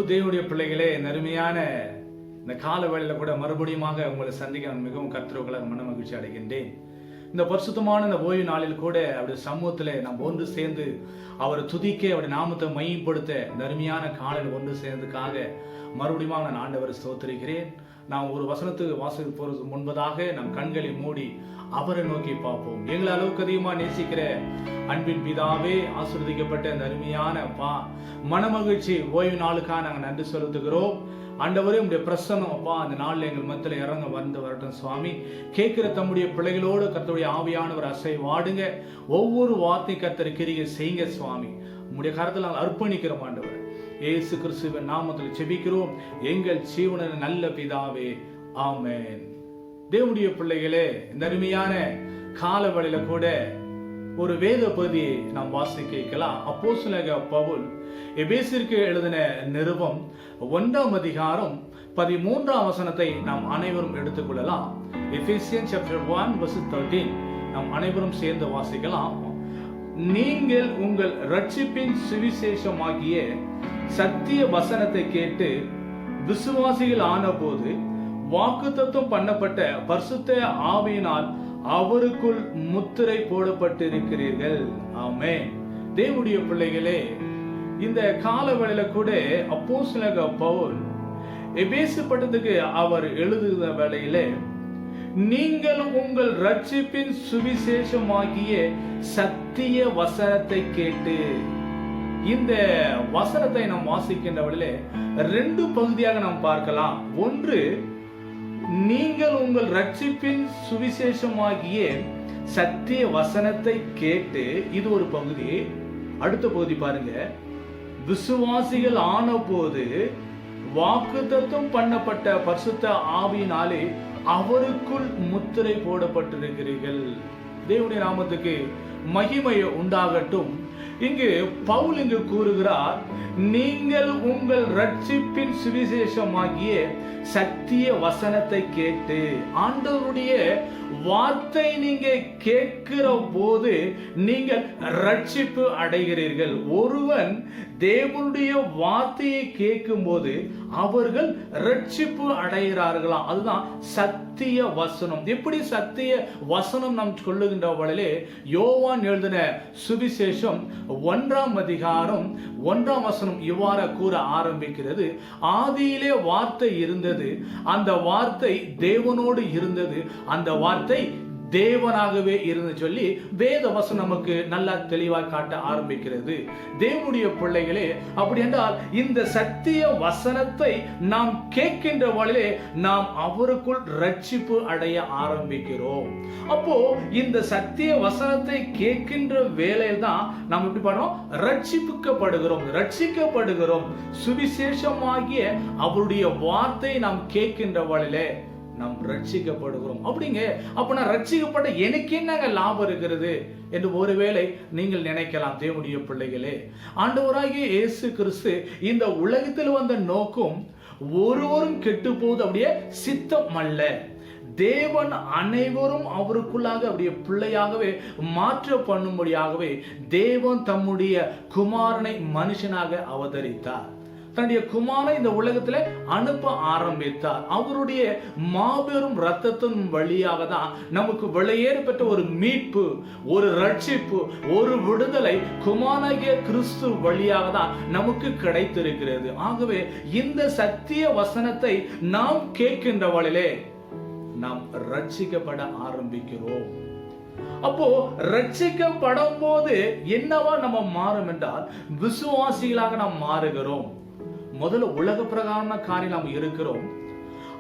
அன்பு தேவனுடைய பிள்ளைகளே, நறுமையான இந்த கால வேளையில கூட மறுபடியுமாக உங்களை சந்திக்க நான் மிகவும் கர்த்தருக்குள்ளாக மன மகிழ்ச்சி அடைகின்றேன். இந்த பரிசுத்தமான இந்த ஓய்வு நாளில் கூட அவருடைய சமூகத்திலே நாம் ஒன்று சேர்ந்து அவரை துதிக்க, அவருடைய நாமத்தை மையப்படுத்த இந்த அருமையான காலையில் ஒன்று சேர்ந்ததுக்காக மறுபடியும் நான் ஆண்டவரை ஸ்தோத்திரிக்கிறேன். நாம் ஒரு வசனத்துக்கு வாசிக்க போறதுக்கு முன்பதாக நம் கண்களை மூடி அவரை நோக்கி பார்ப்போம். எங்களை அளவுக்கு அதிகமாக நேசிக்கிற அன்பின் பிதாவே, ஆசீர்வதிக்கப்பட்ட இந்த அருமையான மனமகிழ்ச்சி ஓய்வு நாளுக்காக நாங்கள் நன்றி செலுத்துகிறோம். ஆண்டவரே, உங்களுடைய பிரசன்னம் அப்பா அந்த நாளில் எங்கள் மத்தியில் இறங்க வரட்டும் சுவாமி. கேட்கிற தம்முடைய பிள்ளைகளோடு கர்த்தருடைய ஆவியானவர் அசைவாடுங்க. ஒவ்வொரு வார்த்தை கர்த்தர் கிரியை செய்யுங்க சுவாமி. உங்களுடைய கரத்தில் நாங்கள் அர்ப்பணிக்கிறோம் ஆண்டவர். இயேசு கிறிஸ்துவின் நாமத்தில் ஜெபிக்கிறோம் எங்கள் ஜீவனின் நல்ல பிதாவே, ஆமென். தேவனுடைய பிள்ளைகளே, இந்த அருமையான கால வேளையில கூட ஒரு வேத பகுதியை நாம் வாசிக்க கேட்கலாம். அப்போஸ்தலனாகிய பவுல் எபேசியருக்கு எழுதின நிருபம் 1ஆம் அதிகாரம் 13ஆம் வசனத்தை நாம் அனைவரும் எடுத்துக்கொள்ளலாம். எபேசியன்ஸ் சாப்டர் 1 verse 13 நாம் அனைவரும் சேர்ந்து வாசிக்கலாம். நீங்கள் உங்கள் ரட்சிப்பின் சுவிசேஷமாகிய சத்திய வசனத்தை கேட்டு விசுவாசிகள் ஆன போது வாக்குத்தத்தம் பண்ணப்பட்ட பரிசுத்த ஆவியினால் அவருக்குள் முத்திரை போடப்பட்டிருக்கிறீர்கள். ஆமென். தேவனுடைய பிள்ளைகளே, இந்த கால வேளையில கூட அப்போஸ்தலனாகிய பவுல் எபேசு பட்டணத்துக்கு அவர் எழுதுகிற வேளையிலே, நீங்கள் உங்கள் ரட்சிப்பின் சுவிசேஷமாகிய சத்திய வசனத்தை கேட்டு, இந்த வசனத்தை நாம் வாசிக்கின்ற வேளையிலே 2 பகுதியாக நாம் பார்க்கலாம். ஒன்று, நீங்கள் உங்கள் ரட்சிப்பின் சுவிசேஷமாகிய சத்திய வசனத்தை கேட்டு, இது ஒரு பகுதி. அடுத்த பகுதி பாருங்க, விசுவாசிகள் ஆன போது வாக்குத்தத்தம் பண்ணப்பட்ட பரிசுத்த ஆவியினாலே அவருக்குள் முத்திரை போடப்பட்டிருக்கிறீர்கள். தேவனுடைய நாமத்துக்கு மகிமை உண்டாகட்டும். இங்கு பவுல் இங்கு கூறுகிறார், நீங்கள் உங்கள் ரட்சிப்பின் சுவிசேஷமாகிய சத்திய வசனத்தை கேட்டு, ஆண்டவருடைய வார்த்தை நீங்க கேட்கிற போது நீங்கள் ரட்சிப்பு அடைகிறீர்கள். ஒருவன் தேவனுடைய வார்த்தையை கேட்கும் போது அவர்கள் ரட்சிப்பு அடைகிறார்களாம். அதுதான் சத்திய வசனம். எப்படி சத்திய வசனம் நாம் சொல்லுகின்ற வழியிலே யோவான் எழுதின சுவிசேஷம் 1ஆம் அதிகாரம் 1ஆம் வசனம் இவ்வாறு கூற ஆரம்பிக்கிறது. ஆதியிலே வார்த்தை இருந்தது, அந்த வார்த்தை தேவனோடு இருந்தது, அந்த வார்த்தை தேவனாகவே இருந்து சொல்லி வேத வசனம் நமக்கு நல்லா தெளிவாக காட்ட ஆரம்பிக்கிறது. தேவனுடைய பிள்ளைகளே, அப்படி என்றால் இந்த சத்திய வசனத்தை நாம் கேட்கின்ற வழியிலே நாம் அவருக்குள் ரட்சிப்பு அடைய ஆரம்பிக்கிறோம். அப்போ இந்த சத்திய வசனத்தை கேட்கின்ற வேளையில் தான் நாம் எப்படி பண்ணோம்? ரட்சிக்கப்படுகிறோம். சுவிசேஷமாகிய அவருடைய வார்த்தை நாம் கேட்கின்ற வழியிலே நாம் ரட்சிக்கப்படுகிறோம். அப்படிங்க, அப்ப நான் ரட்சிக்கப்பட்ட எனக்கு என்னங்க லாபம் இருக்கிறது என்று ஒருவேளை நீங்கள் நினைக்கலாம். தேவனுடைய பிள்ளைகளே, ஆண்டவராகிய இயேசு கிறிஸ்து இந்த உலகத்தில் வந்த நோக்கம் ஒருவரும் கெட்டு போவது அப்படியே சித்தம் அல்ல. தேவன் அனைவரும் அவருக்குள்ளாக அப்படியே பிள்ளையாகவே மாற்ற பண்ணும்படியாகவே தேவன் தம்முடைய குமாரனை மனுஷனாக அவதரித்தார். தன்னுடைய குமாரனை இந்த உலகத்துல அனுப்ப ஆரம்பித்தார். அவருடைய மாபெரும் இரத்தத்தின் வழியாக தான் நமக்கு வெளியேற பெற்ற ஒரு மீட்பு, ஒரு ரட்சிப்பு, ஒரு விடுதலை குமாரனாகிய கிறிஸ்து வழியாக தான் நமக்கு கிடைத்திருக்கிறது. ஆகவே இந்த சத்திய வசனத்தை நாம் கேட்கின்ற வழியிலே நாம் ரட்சிக்கப்பட ஆரம்பிக்கிறோம். அப்போ ரட்சிக்கப்படும் போது என்னவா நம்ம மாறும் என்றால் விசுவாசிகளாக நாம் மாறுகிறோம். முதல்ல உலக பிரகாரமான காரியம் நாம் இருக்கிறோம்.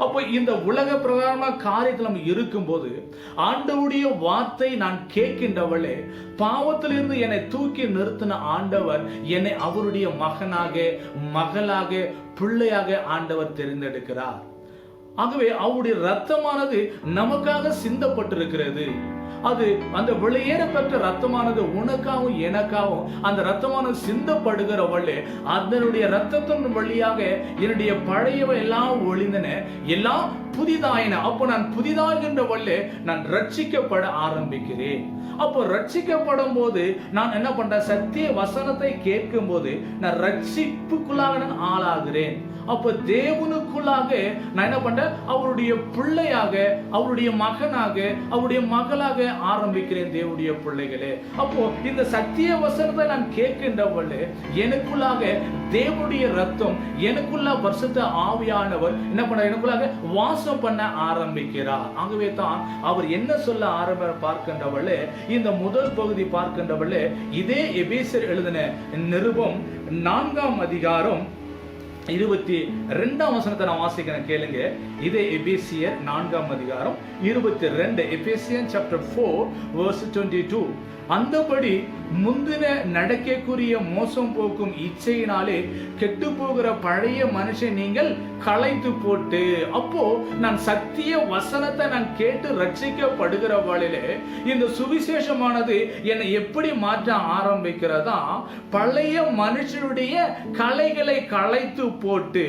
அப்போ இந்த உலக பிரகாரமான காரியத்தில் நம்ம இருக்கும்போது ஆண்டவருடைய வார்த்தை நான் கேட்கின்றவளே, பாவத்திலிருந்து என்னை தூக்கி நிறுத்தின ஆண்டவர் என்னை அவருடைய மகனாக, மகளாக, பிள்ளையாக ஆண்டவர் தெரிந்தெடுக்கிறார். ஆகவே அவருடைய ரத்தமானது நமக்காக சிந்தப்பட்டிருக்கிறது. அது அந்த வெளியேற பெற்ற ரத்தமானது உனக்காகவும் எனக்காகவும் அந்த ரத்தமானது சிந்தப்படுகிறவளே, அதனுடைய ரத்தத்தின் வழியாக என்னுடைய பழையவை எல்லாம் ஒளிந்தன, எல்லாம் புதிதாயின. அப்போ நான் புதிதாகின்றவளே நான் ரட்சிக்கப்பட ஆரம்பிக்கிறேன். அப்போ ரட்சிக்கப்படும் போது நான் என்ன பண்றேன்? சத்திய வசனத்தை கேட்கும் போது நான் ரட்சிப்புக்குள்ளாக நான் ஆளாகிறேன். அப்ப தேவனுக்குள்ளாக நான் என்ன பண்றேன்? அவருடைய பிள்ளையாக, அவருடைய மகனாக, அவருடைய மகளாக ஆரம்பிக்கிறேன். தேவனுடைய பிள்ளைகளே, அப்போ இந்த சத்திய வசனத்தை நான் கேட்கின்றவளே, எனக்குள்ளாக தேவனுடைய ரத்தம், எனக்குள்ள பரிசுத்த ஆவியானவர் என்ன பண்ற? எனக்குள்ளாக வாசம் பண்ண ஆரம்பிக்கிறார். ஆகவே தான் அவர் என்ன சொல்ல பார்க்கின்றவளே, இந்த முதல் பகுதி பார்க்கின்றவளே, இதே எபேசியர் எழுதின நிருபம் 4ஆம் அதிகாரம் 22ஆம் வசனத்தை நான் வாசிக்கிறேன், கேளுங்க. இதே எபேசியர் 4ஆம் அதிகாரம் 22, எபேசியன் சாப்டர் 4 verse 22. அந்தபடி முந்தின நடக்கக்கூடிய மோசம் போக்கும் இச்சையினாலே கெட்டு போகிற பழைய மனுஷன் நீங்கள் களைத்து போட்டு. அப்போ நான் சத்திய வசனத்தை நான் கேட்டு ரட்சிக்கப்படுகிற வழியிலே இந்த சுவிசேஷமானது என்னை எப்படி மாற்ற ஆரம்பிக்கிறதா? பழைய மனுஷனுடைய கலைகளை களைத்து போட்டு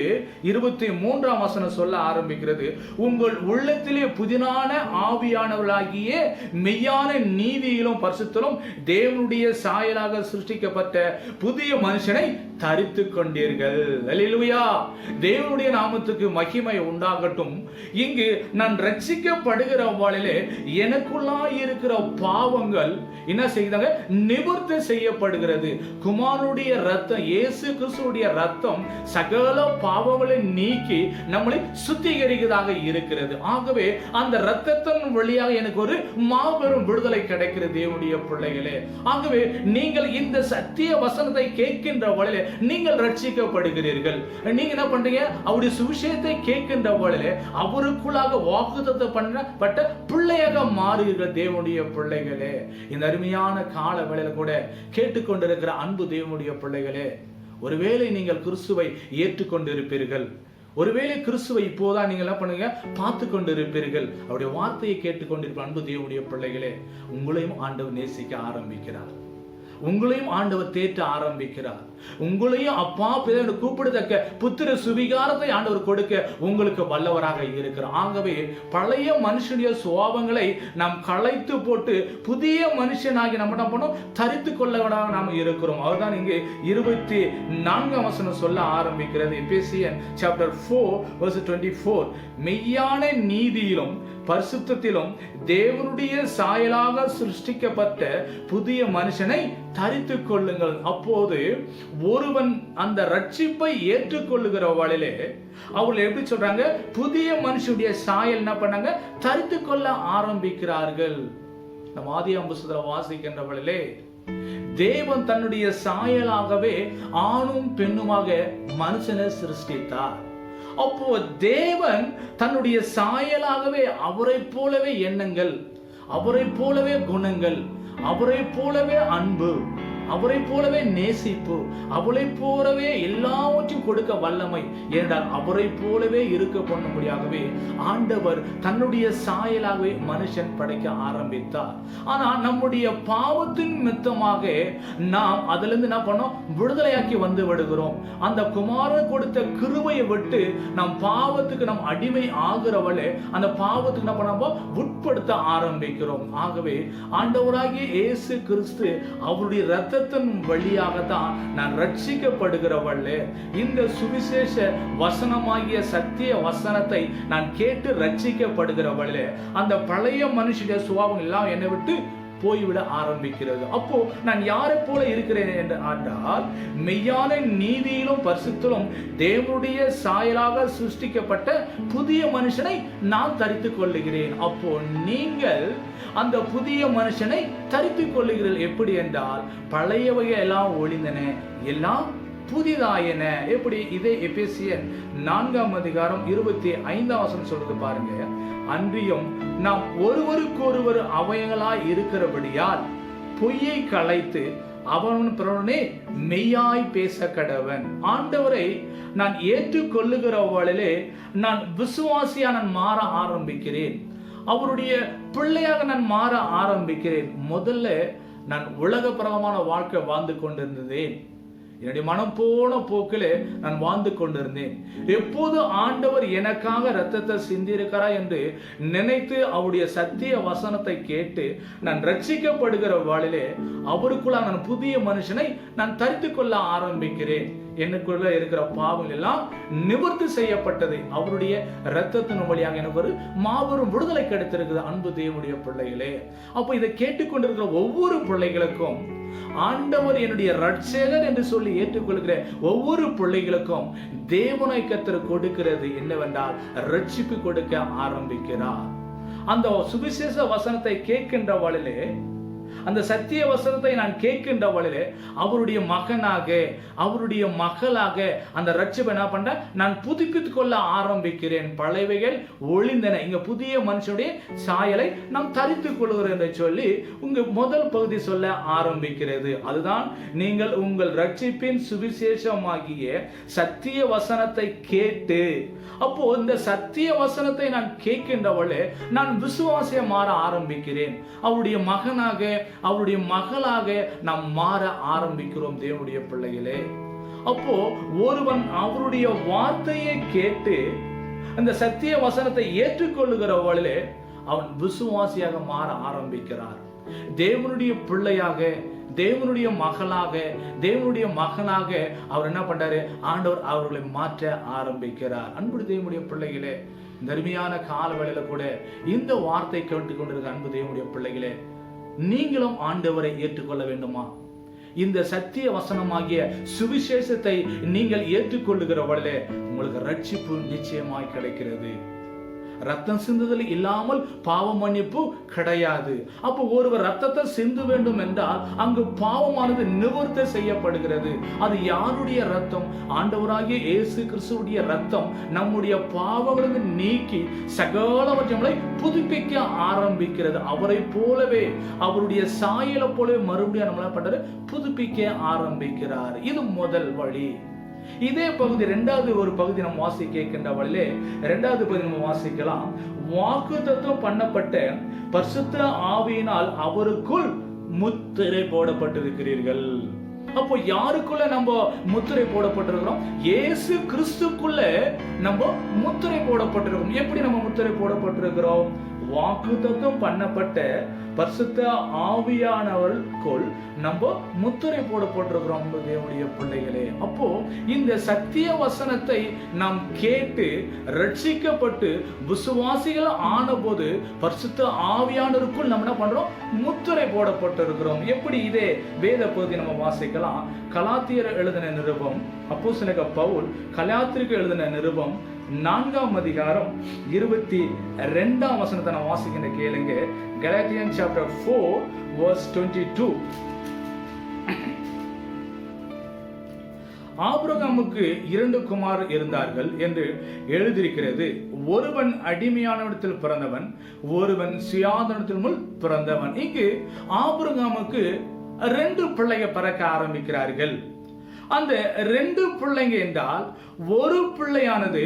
23ஆம் வசனம் சொல்ல ஆரம்பிக்கிறது, உங்கள் உள்ளத்திலே புதினான ஆவியானவர்களாகிய மெய்யான நீதியிலும் பரிசுத்தலும் தேவனுடைய சாயலாக சிருஷ்டிக்கப்பட்ட புதிய மனுஷனை தரித்து கொண்டீர்கள். அல்லேலூயா, தேவனுடைய நாமத்துக்கு மகிமை உண்டாகட்டும். இங்கு நான் ரட்சிக்கப்படுகிற வாழிலே எனக்குள்ளாய் இருக்கிற பாவங்கள் என்ன செய்தாங்க? நிவர்த்தி செய்யப்படுகிறது. குமாரனுடைய ரத்தம், இயேசு கிறிஸ்துவுடைய ரத்தம் சகல பாவங்களை நீக்கி நம்மளை சுத்திகரிக்கிறதாக இருக்கிறது. ஆகவே அந்த ரத்தத்தின் வழியாக எனக்கு ஒரு மாபெரும் விடுதலை கிடைக்கிறது தேவனுடைய பிள்ளைகளே. ஆகவே நீங்கள் இந்த சத்திய வசனத்தை கேட்கின்ற வழியிலே நீங்கள் ரட்சிக்கப்படுகிறீர்கள். நீங்க என்ன பண்றீங்க? அவருடைய சுவிசேஷத்தை கேட்கின்ற வழியிலே அவருக்குள்ளாக வாக்குத்தத்தம் பண்ணப்பட்ட பிள்ளையாக மாறுகிறீர்கள் தேவனுடைய பிள்ளைகளே. இந்த அருமையான கால வேளையில கூட கேட்டுக்கொண்டிருக்கிற அன்பு தேவனுடைய பிள்ளைகளே, ஒருவேளை நீங்கள் கிறிஸ்துவை ஏற்றுக்கொண்டிருப்பீர்கள், ஒருவேளை கிறிஸ்துவை இப்போதான் நீங்கள் என்ன பண்ணுங்க? பார்த்து கொண்டிருப்பீர்கள், அவருடைய வார்த்தையை கேட்டுக்கொண்டிருப்ப அன்பு தேவனுடைய பிள்ளைகளே, உங்களையும் ஆண்டவர் நேசிக்க ஆரம்பிக்கிறார். உங்களையும் ஆண்டவர் தேற்ற ஆரம்பிக்கிறார். உங்களையும் அப்பா பிதாவை கூப்பிடத்தக்க புத்திர சுவிகாரத்தை ஆண்டவர் கொடுக்க உங்களுக்கு வல்லவராக இருக்கிறார். ஆகவே பழைய மனுஷனுடைய சுபாவங்களை நாம் களைத்து போட்டு புதிய மனுஷனாகி நம்ம என்ன பண்ணோம்? தரித்து கொள்ளவனாக நாம் இருக்கிறோம். அதுதான் இங்கே 24ஆம் வசனம் சொல்ல ஆரம்பிக்கிறது. Ephesian chapter 4 verse 24. மெய்யான நீதியிலும் பரிசுத்தத்திலும் தேவனுடைய சாயலாக சிருஷ்டிக்கப்பட்ட புதிய மனுஷனை தரித்து கொள்ளுங்கள். அப்போது ஒருவன் அந்த ரட்சிப்பை ஏற்றுக்கொள்ளுகிற வழியிலே அவர்கள் எப்படி சொல்றாங்க? புதிய மனுஷனுடைய சாயல் என்ன பண்ணாங்க? தரித்து கொள்ள ஆரம்பிக்கிறார்கள். நம்ம ஆதியாகம புத்தகத்துல வாசிக்கின்ற வழியிலே தேவன் தன்னுடைய சாயலாகவே ஆணும் பெண்ணுமாக மனுஷனை சிருஷ்டித்தார். அப்போ தேவன் தன்னுடைய சாயலாகவே அவரை போலவே எண்ணங்கள், அவரை போலவே குணங்கள், அவரை போலவே அன்பு, அவரை போலவே நேசிப்பு, அவளை போலவே எல்லாவற்றையும் கொடுக்க வல்லமை, ஏனென்றால் அவரை போலவே இருக்க பண்ணும்படியாகவே ஆண்டவர் தன்னுடைய சாயலாகவே மனுஷன் படைக்க ஆரம்பித்தார். ஆனா நம்முடைய பாவத்தின் நிமித்தமாக நாம் அதிலிருந்து என்ன பண்ணோம்? விடுதலையாக்கி வந்து விடுகிறோம். அந்த குமாரன் கொடுத்த கிருபையை விட்டு நம் பாவத்துக்கு நம் அடிமை ஆகிறவளே அந்த பாவத்துக்கு என்ன பண்ண உட்படுத்த ஆரம்பிக்கிறோம். ஆகவே ஆண்டவராகிய இயேசு கிறிஸ்து அவருடைய ரத்தத்தின் வழியாகத்தான் நான் ரட்சிக்கப்படுகிறவளே. இந்த சுவிசேஷ வசனமாகிய சத்திய வசனத்தை நான் கேட்டு ரட்சிக்கப்படுகிறவளே அந்த பழைய மனுஷனுடைய சுபாவம் எல்லாம் என்னை விட்டு போய்விட ஆரம்பிக்கிறது. அப்போ நான் யாரை போல இருக்கிறேன் என்றால் மெய்யான நீதியிலும் பரிசுத்திலும் தேவனுடைய சாயலாக சிருஷ்டிக்கப்பட்ட புதிய மனுஷனை நான் தரித்துக் கொள்ளுகிறேன். அப்போ நீங்கள் அந்த புதிய மனுஷனை தரித்துக் கொள்ளுகிறீர்கள். எப்படி என்றால் பழையவைகள் எல்லாம் ஒளிந்தன, எல்லாம் புதிதாயன. எப்படி? இதே எபேசியன் 4ஆம் அதிகாரம் 25ஆம் வசனம் சொல்றது பாருங்க. அன்றியும் நாம் ஒருவருக்கொருவர் அவயங்களாய் இருக்கிறபடியால் பொய்யை களைத்து அவன் பிறனே மெய்யாய் பேச கடவன். ஆண்டவரை நான் ஏற்றுக்கொள்ளுகிறவளிலே நான் விசுவாசியா நான் மாற ஆரம்பிக்கிறேன். அவருடைய பிள்ளையாக நான் மாற ஆரம்பிக்கிறேன். முதல்ல நான் உலக பிரகமான வாழ்க்கை வாழ்ந்து கொண்டிருந்தேன். என்னுடைய மனம் போன போக்கிலே நான் வாழ்ந்து கொண்டிருந்தேன். எப்போது ஆண்டவர் எனக்காக இரத்தத்தை சிந்தியிருக்கிறார் என்று நினைத்து அவருடைய சத்திய வசனத்தை கேட்டு நான் ரட்சிக்கப்படுகிற வாழிலே அவருக்குள்ள நான் புதிய மனுஷனை நான் தரித்து கொள்ள ஆரம்பிக்கிறேன். எனக்குள்ள இருக்கிற பாவங்கள் எல்லாம் நிவர்த்தி செய்யப்பட்டது. அவருடைய இரத்தத்தின் வழியாக எனக்கு ஒரு மாபெரும் விடுதலை கிடைத்திருக்குது. அன்பு தேவனுடைய பிள்ளைகளே, அப்போ இதை கேட்டுக்கொண்டிருக்கிற ஒவ்வொரு பிள்ளைகளுக்கும் ஆண்டவர் என்னுடைய ரட்சகர் என்று சொல்லி ஏற்றுக்கொள்கிற ஒவ்வொரு பிள்ளைகளுக்கும் தேவனை கர்த்தர் கொடுக்கிறது என்னவென்றால் ரட்சிப்பு கொடுக்க ஆரம்பிக்கிறார். அந்த சுவிசேஷ வசனத்தை கேட்கின்ற வழியிலே, அந்த சத்திய வசனத்தை நான் கேட்கின்ற வழியிலே அவருடைய மகனாக அவருடைய மகளாக அந்த ரட்சிப்பை என்ன பண்ற நான் புதுப்பித்துக் கொள்ள ஆரம்பிக்கிறேன். பழையவைகள் ஒளிந்தன, இங்க புதிய மனுஷனுடைய சாயலை நாம் தரித்துக் கொள்கிறோம் என்று சொல்லி உங்க முதல் பகுதி சொல்ல ஆரம்பிக்கிறது. அதுதான் நீங்கள் உங்கள் ரட்சிப்பின் சுவிசேஷமாகிய சத்திய வசனத்தை கேட்டு, அப்போ இந்த சத்திய வசனத்தை நான் கேட்கின்றவளே நான் விசுவாசிய மாற ஆரம்பிக்கிறேன். அவருடைய மகனாக அவருடைய மகளாக நாம் மாற ஆரம்பிக்கிறோம் தேவனுடைய பிள்ளைகளே. அப்போ ஒருவன் அவருடைய வார்த்தையை கேட்டு அந்த சத்திய வசனத்தை ஏற்றுக்கொள்ளுகிறவளே அவன் விசுவாசியாக மாற ஆரம்பிக்கிறார். தேவனுடைய பிள்ளையாக, தேவனுடைய மகளாக, தேவனுடைய மகனாக அவர் என்ன பண்றாரு? ஆண்டவர் அவர்களை மாற்ற ஆரம்பிக்கிறார். அன்பு தேவனுடைய பிள்ளைகளே, தர்மியான கால வேளையில கூட இந்த வார்த்தை கேட்டுக்கொண்டிருக்க அன்பு தேவனுடைய பிள்ளைகளே, நீங்களும் ஆண்டவரை ஏற்றுக்கொள்ள வேண்டுமா? இந்த சத்திய வசனமாகிய சுவிசேஷத்தை நீங்கள் ஏற்றுக்கொள்ளுகிறவர்களே உங்களுக்கு ரட்சிப்பு நிச்சயமாய் கிடைக்கிறது. ரத்தம் சிந்துதல் இல்லாமல் பாவ மன்னிப்பு கிடையாது. அப்போ ஒருவர் ரத்தத்தை சிந்து வேண்டும் என்றால் அங்கு பாவமானது நிவர்த்தி செய்யப்படுகிறது. அது யாருடைய ரத்தம்? ஆண்டவராகிய இயேசு கிறிஸ்துவுடைய ரத்தம் நம்முடைய பாவங்களை நீக்கி சகலவற்றை புதுப்பிக்க ஆரம்பிக்கிறது. அவரை போலவே அவருடைய சாயலை போலவே மறுபடியும் நம்மள பண்றாரு, புதுப்பிக்க ஆரம்பிக்கிறார். இது முதல் வழி. இதே பகுதி இரண்டாவது ஒரு பகுதி நம்ம வாசிக்க கேட்கின்ற வழியிலே இரண்டாவது பகுதி நம்ம வாசிக்கலாம். வாக்குத்தத்தம் பண்ணப்பட்ட பரிசுத்த ஆவியினால் அவருக்குள் முத்திரை போடப்பட்டிருக்கிறீர்கள். அப்போ யாருக்குள்ள நம்ம முத்திரை போடப்பட்டிருக்கிறோம்? இயேசு கிறிஸ்துக்குள்ள நம்ம முத்திரை போடப்பட்டிருக்கிறோம். எப்படி நம்ம முத்திரை போடப்பட்டிருக்கிறோம்? வாக்குத்தத்தம் பண்ணப்பட்ட பரிசுத்த ஆவியானவருக்குள் நம்ம முத்திரை போடப்பட்டிருக்கிறோம் தேவனுடைய பிள்ளைகளே. அப்போ இந்த சத்திய வசனத்தை நாம் கேட்டு ரட்சிக்கப்பட்டு விசுவாசிகள் ஆன போது பரிசுத்த ஆவியானவருக்குள் நம்ம என்ன பண்றோம்? முத்திரை போடப்பட்டிருக்கிறோம். எப்படி? இதே வேத பகுதி நம்ம வாசிக்கலாம். கலாத்தியர் எழுதின நிருபம், அப்போஸ்தலனாகிய பவுல் கலாத்தியருக்கு எழுதின நிருபம் 4ஆம் அதிகாரம் 22ஆம் வசனத்தை நான் வாசிக்கின்ற கேளுங்க. Galatians chapter 4 verse 22. ஆபிரகாமுக்கு 2 குமார் இருந்தார்கள் என்று எழுதியிருக்கிறது. ஒருவன் அடிமையானவனிடத்தில் பிறந்தவன், ஒருவன் சுயாதனத்தில் பிறந்தவன். இங்கு ஆபிரகாமுக்கு 2 பிள்ளைங்க பிறக்க ஆரம்பிக்கிறார்கள். அந்த 2 பிள்ளைங்க என்றால் ஒரு பிள்ளையானது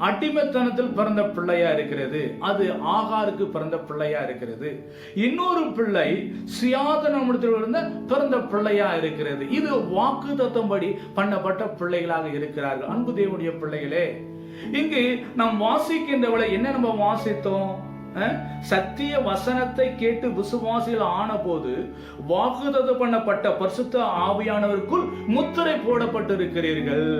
அடிமைத்தனத்தில் பிறந்த பிள்ளையா இருக்கிறது, அது ஆகாருக்கு பிறந்த பிள்ளையா இருக்கிறது. இன்னொரு பிள்ளை சுயாதனத்தில் பிறந்த பிள்ளையா இருக்கிறது. இது வாக்குத்தத்தம்படி பண்ணப்பட்ட பிள்ளைகளாக இருக்கிறார்கள். அன்பு தேவனுடைய பிள்ளைகளே, இங்கு நாம் வாசிக்கின்றவளை என்ன நம்ம வாசித்தோம்? சத்திய வசனத்தை கேட்டு விசுவாசிகள் ஆன போது வாக்குத்தத்தம் பண்ணப்பட்ட பரிசுத்த ஆவியானவருக்குள் முத்திரை போடப்பட்டிருக்கிறீர்கள்.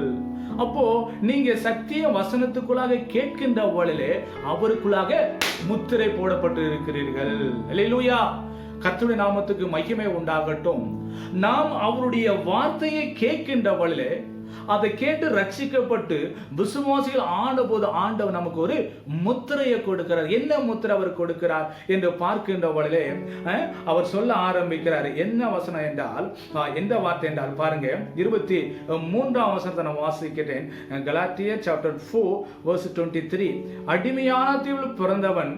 அப்போ நீங்க சத்திய வசனத்துக்குள்ளாக கேட்கின்ற வழியிலே அவருக்குள்ளாக முத்திரை போடப்பட்டு இருக்கிறீர்கள். அல்லேலூயா, கர்த்தருடைய நாமத்துக்கு மகிமை உண்டாகட்டும். நாம் அவருடைய வார்த்தையை கேட்கின்ற வழியிலே அதை கேட்டு ரட்சிக்கப்பட்டு விசுவாசிகள் ஆன போது ஆண்டவர் நமக்கு ஒரு முத்திரையை கொடுக்கிறார். என்ன முத்திரை அவர் கொடுக்கிறார் என்று பார்க்கின்ற வழியிலே அவர் சொல்ல ஆரம்பிக்கிறார். என்ன வசனம் என்றால், எந்த வார்த்தை என்றால் பாருங்க, 23ஆம் வசனத்தை நான் வாசிக்கிறேன். கலாத்தியர் chapter 4 verse 23. அடிமையானத்தில் பிறந்தவன்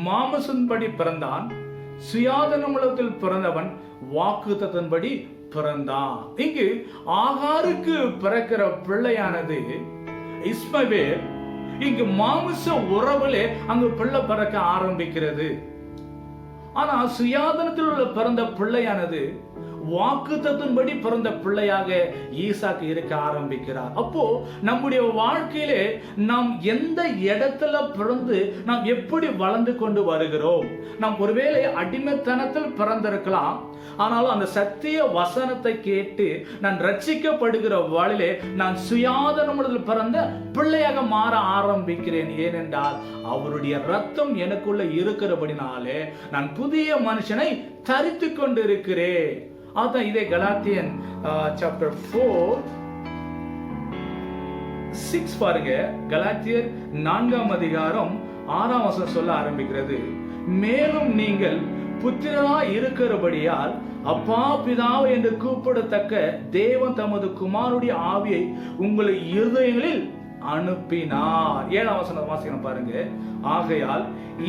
மாம்சத்தின்படி பிறந்தான், சுயாதனமுள்ளத்தில் பிறந்தவன் வாக்குத்தத்தத்தின்படி பிறந்தான். இங்கு ஆகாருக்கு பிறக்கிற பிள்ளையானது இஸ்மவேல். இங்கு மாமிச உறவுலே அங்கு பிள்ளை பிறக்க ஆரம்பிக்கிறது. ஆனா சுயாதனத்தில் உள்ள பிறந்த பிள்ளையானது வாக்குத்தத்தின்படி பிறந்த பிள்ளையாக ஈசாக்கு இருக்க ஆரம்பிக்கிறார். அப்போ நம்முடைய வாழ்க்கையிலே நாம் எந்த இடத்துல பிறந்து நாம் எப்படி வளர்ந்து கொண்டு வருகிறோம்? நாம் ஒருவேளை அடிமைத்தனத்தில் பிறந்திருக்கலாம். ஆனாலும் அந்த சத்திய வசனத்தை கேட்டு நான் ரட்சிக்கப்படுகிற வழியிலே நான் சுயாதனத்தில் பிறந்த பிள்ளையாக மாற ஆரம்பிக்கிறேன். ஏனென்றால் அவருடைய ரத்தம் எனக்குள்ள இருக்கிறபடினாலே நான் புதிய மனுஷனை தரித்து கொண்டு இருக்கிறேன். அதான் இதே கலாத்தியன் சாப்டர் 4:6 பாருங்க. கலாத்தியர் 4ஆம் அதிகாரம் 6ஆம் வசனம் சொல்ல ஆரம்பிக்கிறது. மேலும் நீங்கள் புத்திரராய் இருக்கிறபடியால் அப்பா பிதாவை என்று கூப்பிடத்தக்க தேவன் தமது குமாரனுடைய ஆவியை உங்கள் இருதயங்களில் அனுப்பினார். 7ஆம் வசனம் வாசிக்கணும் பாருங்க. ஆகையால்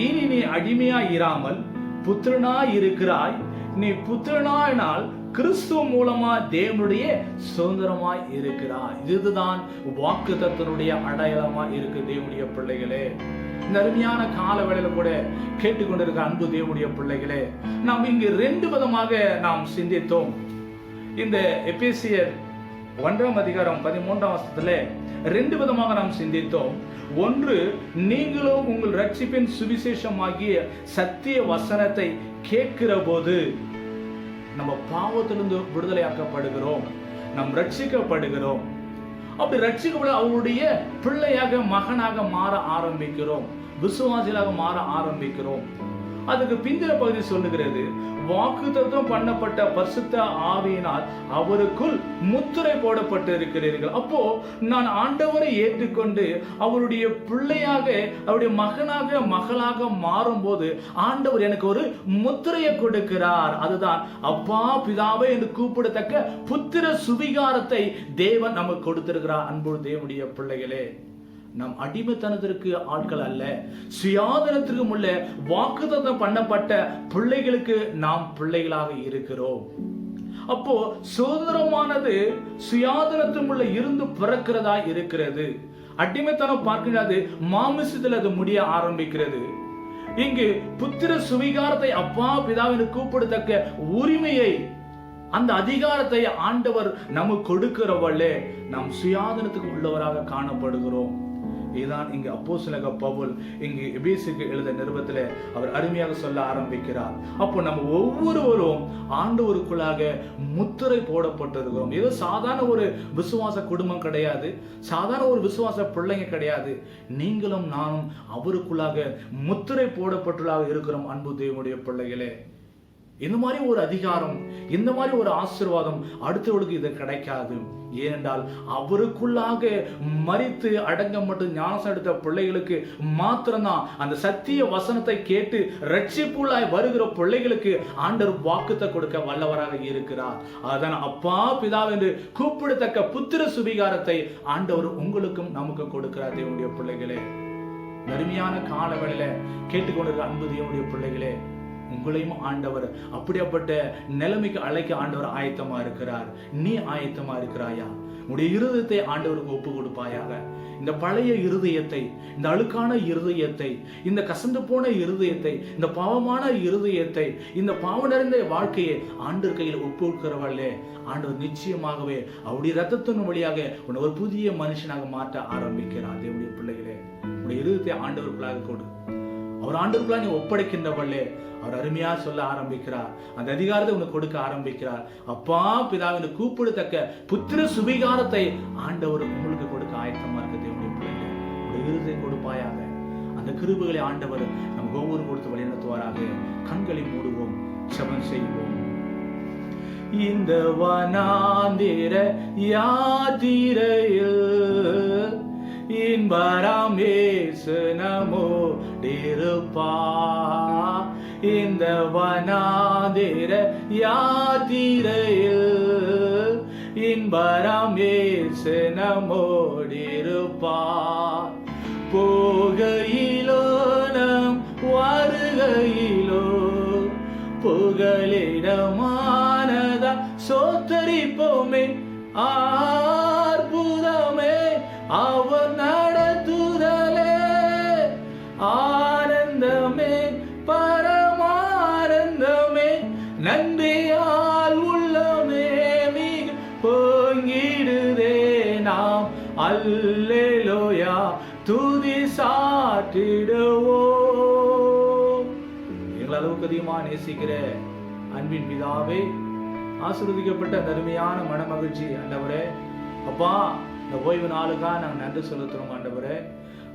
இனி நீ அடிமையாய் இராமல் புத்திரனாய் இருக்கிறாய். நீ புத்திரனாயினால் கிறிஸ்துவ மூலமா தேவனுடைய சுதந்திரமாய் இருக்கிறாய். இதுதான் வாக்குத்தத்தனுடைய அடையாளமா இருக்கு. தேவனுடைய பிள்ளைகளே, இந்த அருமையான கால வேளையில கூட கேட்டுக்கொண்டிருக்க அன்பு தேவனுடைய பிள்ளைகளே, நாம் இங்கு 2 விதமாக நாம் சிந்தித்தோம். இந்த எபேசியர் 1ஆம் அதிகாரம் 13ஆம் வசனத்திலே 2 விதமாக நாம் சிந்தித்தோம். ஒன்று, நீங்களும் உங்கள் ரட்சிப்பின் சுவிசேஷமாகிய சத்திய வசனத்தை கேட்கிற போது நம்ம பாவத்திலிருந்து விடுதலையாக்கப்படுகிறோம், நாம் ரட்சிக்கப்படுகிறோம். அப்படி ரட்சிக்கப்பட அவருடைய பிள்ளையாக மகனாக மாற ஆரம்பிக்கிறோம், விசுவாசிகளாக மாற ஆரம்பிக்கிறோம். அதுக்கு பிந்தின பகுதி சொல்லுகிறது, வாக்குத்தத்தம் பண்ணப்பட்ட பரிசுத்த ஆவியினால் அவருக்குள் முத்திரை போடப்பட்டு இருக்கிறீர்கள். அப்போ நான் ஆண்டவரை ஏற்றுக்கொண்டு அவருடைய பிள்ளையாக அவருடைய மகனாக மகளாக மாறும்போது ஆண்டவர் எனக்கு ஒரு முத்திரையை கொடுக்கிறார். அதுதான் அப்பா பிதாவை என்று கூப்பிடத்தக்க புத்திர சுவிகாரத்தை தேவன் நமக்கு கொடுத்திருக்கிறார். அன்பு தேவனுடைய பிள்ளைகளே, நம் அடிமைத்தனத்திற்கு ஆட்கள் அல்ல, சுயாதனத்திற்கும் உள்ள வாக்குத்தத்தம் பண்ணப்பட்ட பிள்ளைகளுக்கு நாம் பிள்ளைகளாக இருக்கிறோம். அப்போ சுதந்திரமானது சுயாதனத்தின் உள்ள இருந்து பிறக்கிறதா இருக்கிறது. அடிமைத்தனம் பார்க்கிறது மாமிசத்தில் அது முடிய ஆரம்பிக்கிறது. இங்கு புத்திர சுவிகாரத்தை அப்பா பிதாவின் கூப்பிடத்தக்க உரிமையை, அந்த அதிகாரத்தை ஆண்டவர் நமக்கு கொடுக்கிறவர்களே நாம் சுயாதனத்துக்கு உள்ளவராக காணப்படுகிறோம். இதுதான் இங்கு அப்போஸ்தலனாகிய பவுல் இங்கு எபேசியருக்கு எழுத நிருபத்திலே அவர் அருமையாக சொல்ல ஆரம்பிக்கிறார். அப்போ நம்ம ஒவ்வொருவரும் ஆண்டவருக்குள்ளாக முத்திரை போடப்பட்டிருக்கிறோம். ஏதோ சாதாரண ஒரு விசுவாச குடும்பம் கிடையாது, சாதாரண ஒரு விசுவாச பிள்ளைங்க கிடையாது. நீங்களும் நானும் அவருக்குள்ளாக முத்திரை போடப்பட்டுள்ளாக இருக்கிறோம். அன்பு தேவனுடைய பிள்ளைகளே, இந்த மாதிரி ஒரு அதிகாரம், இந்த மாதிரி ஒரு ஆசீர்வாதம் அடுத்தவர்களுக்கு இது கிடைக்காது. ஏனென்றால் அவருக்குள்ளாக மரித்து அடங்க மட்டும் ஞானஸ்நானம் எடுத்த பிள்ளைகளுக்கு மாத்திரம்தான் அந்த சத்திய வசனத்தை கேட்டு ரட்சிப்புள்ளாய் வருகிற பிள்ளைகளுக்கு ஆண்டவர் வாக்குத்தை கொடுக்க வல்லவராக இருக்கிறார். அதான் அப்பா பிதா என்று கூப்பிடத்தக்க புத்திர சுவிகாரத்தை ஆண்டவர் உங்களுக்கும் நமக்கு கொடுக்கிறார். தேவனுடைய பிள்ளைகளே, அருமையான கால வேளையில கேட்டுக்கொண்டிருக்கிற அன்பு தேவனுடைய பிள்ளைகளே, உங்களையும் ஆண்டவர் அப்படிப்பட்ட நிலைமைக்கு அழைக்க ஆண்டவர் ஆயத்தமா இருக்கிறார். நீ ஆயத்தமா இருக்கிறாயா? உன்னுடைய இருதயத்தை ஆண்டவருக்கு ஒப்பு கொடுப்பாயாக. இந்த பழைய இருதயத்தை, இந்த அழுக்கான இருதயத்தை, இந்த கசந்து போன இருதயத்தை, இந்த பாவமான இருதயத்தை, இந்த பாவ நிறைந்த வாழ்க்கையை ஆண்டவர் கையில் ஒப்பு கொடுக்கிறவர்களே ஆண்டவர் நிச்சயமாகவே அவருடைய ரத்தத்தின் வழியாக உன்னை ஒரு புதிய மனுஷனாக மாற்ற ஆரம்பிக்கிறார். தேவனுடைய பிள்ளைகளே, உன்னுடைய இருதயத்தை ஆண்டவருக்குள்ளாக கொடு. அவர் ஆண்டவருக்குள்ளாக நீ ஒப்படைக்கின்றவர்களே அவர் அருமையா சொல்ல ஆரம்பிக்கிறார். அந்த அதிகாரத்தை உனக்கு கொடுக்க ஆரம்பிக்கிறார். அப்பா பிதாவின் கூப்பிடத்தக்க புத்திர சுவிகாரத்தை ஆண்டவர் உங்களுக்கு கொடுக்க ஆயத்தமா இருக்க. தேவனுடைய பிள்ளைகளே, உடைய இருதயத்தை கொடுப்பாயாக. அந்த கிருபைகளை ஆண்டவர் நம் ஒவ்வொரு கொடுத்து வழிநடத்துவாராக. கண்களை மூடுவோம், ஜெபம் செய்வோம். இந்த வனாந்திர யாத்திரையில் இன்பராம் இயேசு நம்மோடிருப்பார். இந்த வனாந்திர யாத்திரையில் இன்பராம் இயேசு நம்மோடிருப்பார். போகையிலோ நம் வருகையிலோ புகலிடமானதா சோத்தரிப்போமே. அற்புதமே அவர் நடத்துதலே, ஆனந்தமே பரமானந்தமே, நன்றியால் உள்ளமே மிக பொங்கிடுதே. நாம் அல்லேலூயா துதி சாற்றிடுவோம். எங்கள் அளவுக்கு அதிகமா நேசிக்கிற அன்பின் பிதாவே, ஆசீர்வதிக்கப்பட்ட அருமையான மனமகிழ்ச்சி ஆண்டவரே, அப்பா இந்த ஓய்வு நாளுக்காக நாங்கள் நன்றி செலுத்துறோம் ஆண்டவரே.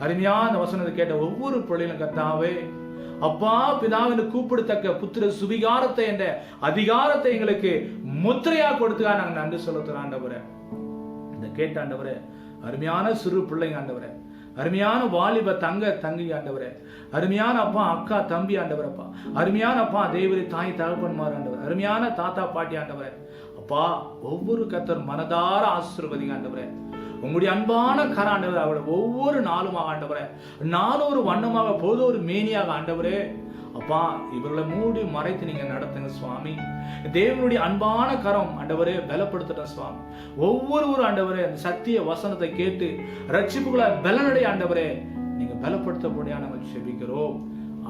அருமையான வசனத்தை கேட்ட ஒவ்வொரு பிள்ளைகளும் கர்த்தாவே, அப்பா பிதாவின் கூப்பிடத்தக்க புத்திர சுவிகாரத்தை என்ற அதிகாரத்தை எங்களுக்கு முத்திரையா கொடுத்துக்கா நாங்கள் நன்றி செலுத்துறோம் ஆண்டவரே. இந்த கேட்ட ஆண்டவரே, அருமையான சிறு பிள்ளைங்க ஆண்டவரே, அருமையான வாலிப தங்கி ஆண்டவரே, அருமையான அப்பா அக்கா தம்பி ஆண்டவரப்பா, அருமையான அப்பா தேவரி தாய் தகப்பன்மார் ஆண்டவர், அருமையான தாத்தா பாட்டி ஆண்டவரே, அப்பா ஒவ்வொரு கர்த்தர் மனதார ஆசீர்வதிங்க ஆண்டவரே. உங்களுடைய அன்பான கர ஆண்டவர் அவளை ஒவ்வொரு நாளுமாக ஆண்டவரே, நானும் ஒரு வண்ணமாக போது ஒரு மேனியாக ஆண்டவரே, அப்பா இவர்களை மூடி மறைத்து நீங்க நடத்துங்க சுவாமி. தேவனுடைய அன்பான கரம் ஆண்டவரே பலப்படுத்துற சுவாமி. ஒவ்வொரு ஆண்டவரே அந்த சத்திய வசனத்தை கேட்டு ரட்சிப்புகளை பலனடை ஆண்டவரே நீங்க பலப்படுத்தப்படியா நாங்கள் செபிக்கிறோம்.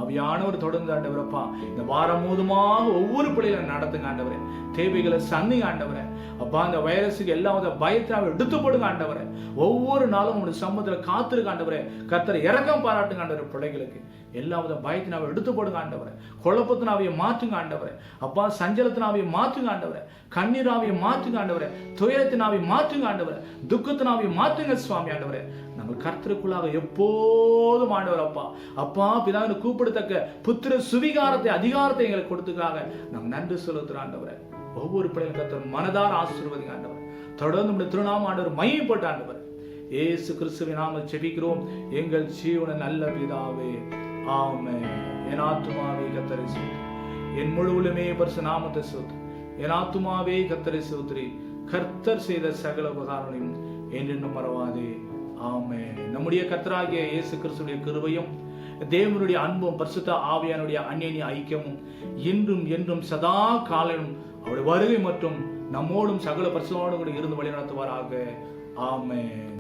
ஆவியானவர் தொடர்ந்து ஆண்டவரப்பா இந்த வாரம் மூலமாக ஒவ்வொரு பிள்ளைகளும் நடத்துங்க ஆண்டவரே. தேவைகளை சந்திங்க ஆண்டவரே. அப்பா இந்த வைரஸுக்கு எல்லா பயத்தை எடுத்து போடுங்க ஆண்டவரே. ஒவ்வொரு நாளும் உங்களுடைய சம்பளத்தில் காத்திருக்க ஆண்டவரே. கர்த்தரை இறக்கம் பாராட்டுங்க ஆண்டவரே. பிள்ளைகளுக்கு எல்லா பயத்தினாவை எடுத்து போடுங்க ஆண்டவரே. குழப்பத்தினாவையை மாற்றுங்க ஆண்டவரே. அப்பா சஞ்சலத்தினாவையை மாற்றுங்க ஆண்டவரே. கண்ணீராவையை மாற்றுங்க ஆண்டவரே. துயரத்தினாவை மாற்றுங்க ஆண்டவரே. துக்கத்தினாவை மாற்றுங்க சுவாமி ஆண்டவரே. நாங்கள் கர்த்தருக்குள்ளாக எப்போதும் ஆண்டவர் அப்பா அப்பா பிதாவின் கூப்பிடத்தக்க புத்திர சுவிகாரத்தை அதிகாரத்தை எங்களுக்கு கொடுத்துக்காக நாங்கள் நன்றி செலுத்துறோம் ஆண்டவரே. ஒவ்வொரு பிள்ளைகளும் கர்த்தர் மனதார ஆசீர்வதிங்க ஆண்டவர். தொடர்ந்து நம்முடைய திருநாம ஆண்டவர் மையப்பட்ட ஆண்டவர் இயேசு கிறிஸ்துவின் நாமத்தில் ஜெபிக்கிறோம் எங்கள் ஜீவன நல்ல பிதாவே, ஆமென். என் ஆத்துமாவே கர்த்தரை ஸ்தோத்திரி, என் முழுவதுமே பரிசு நாமத்தை ஸ்தோத்திரி. என் ஆத்துமாவே கர்த்தரை ஸ்தோத்திரி, கர்த்தர் செய்த சகல உபகாரங்களையும் என்றென்றும் மறவாதே. ஆமென். நம்முடைய கர்த்தராகிய இயேசு கிறிஸ்துவின் கிருபையும் தேவனுடைய அன்பும் பரிசுத்த ஆவியானுடைய அந்யோன்ய ஐக்கியமும் இன்றும் என்றும் சதா காலம் அவருடைய வருகை மற்றும் நம்மோடும் சகல பரிசுத்தோடு கூட இருந்து வழி நடத்துவாராக. ஆமென்.